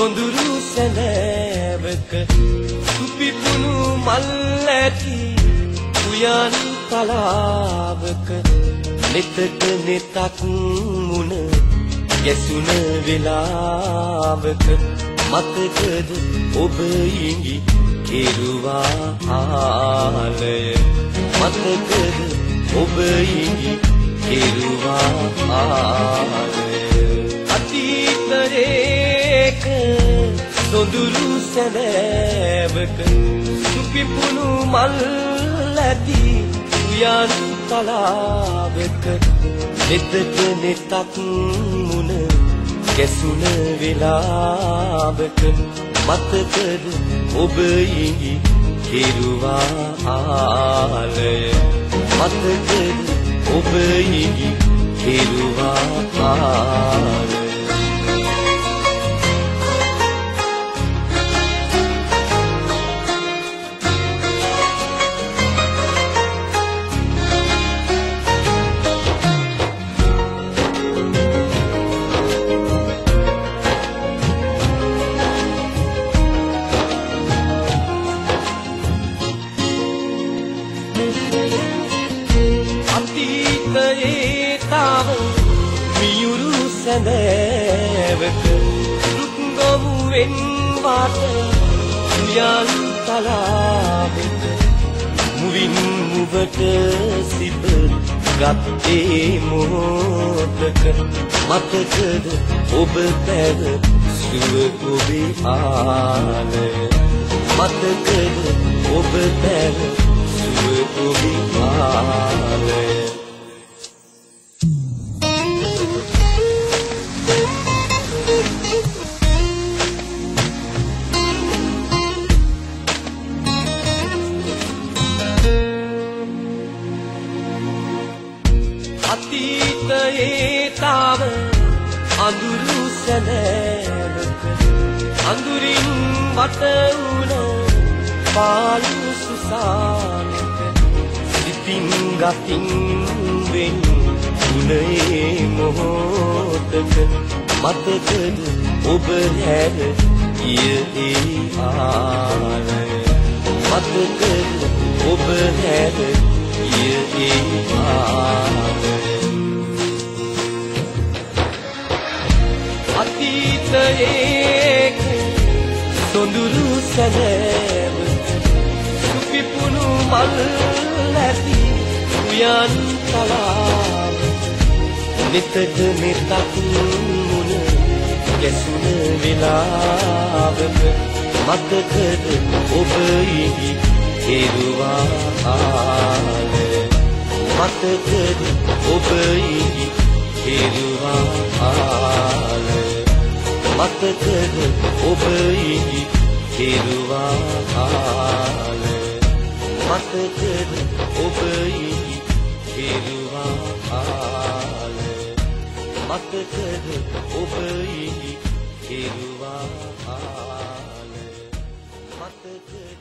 සොඳුරු සැලෑවක සුපිපුණු මල් ඇති උයන් තලාවක නෙතට නෙතක් මුණ ගැසුන වෙලාවක මතකද ඔබ ඉඟි කෙරුවා ආලය මතකද ඔබ ඉඟි කෙරුවා ආලය අතීතයේක සොඳුරු සැලෑවක සුපිපුණු මල් ඇති උයන් තලාවක නෙතට නෙතක් මුණ ගැසුන වෙලාවක මතකද ඔබ ඉඟි කෙරුවා ආලය මතකද ඔබ ඉඟි කෙරුවා ආලය අතීතයේ තාව මියුරු සැඳෑවක රුක්ගොමුවෙන් වාට උයන් තලාවක මුවින් මුවට සිත ගත්තේ මොහොතක මතකද ඔබ පැව සුව ඔබේ ආලය මතකද ඔබ පැව සුව ඔබේ ආලය අතීතයේ තාව අඳුරු සැලෑවක අඳුරින් වට වුණ පාළු සුසානක සිතින් ගතින් වෙන් උනේ මොහොතක මතකද ඔබ හැර ගියේ ආලය මතකද ඔබ හැර ගියේ ආලය අතීතයේක සොඳුරු සැලෑවක සුපිපුණු මල් ඇති උයන් තලාවක නෙතට නෙතක් මුණ ගැසුන වෙලාවක මතකද ඔබ ඉඟි කෙරුවා ආලය මතකද ඔබ ඉඟි කෙරුවා ආලය මතකද ඔබ ඉඟි කෙරුවා ආලය මතකද ඔබ ඉඟි කෙරුවා ආලය මතකද ඔබ ඉඟි කෙරුවා ආලය මතකද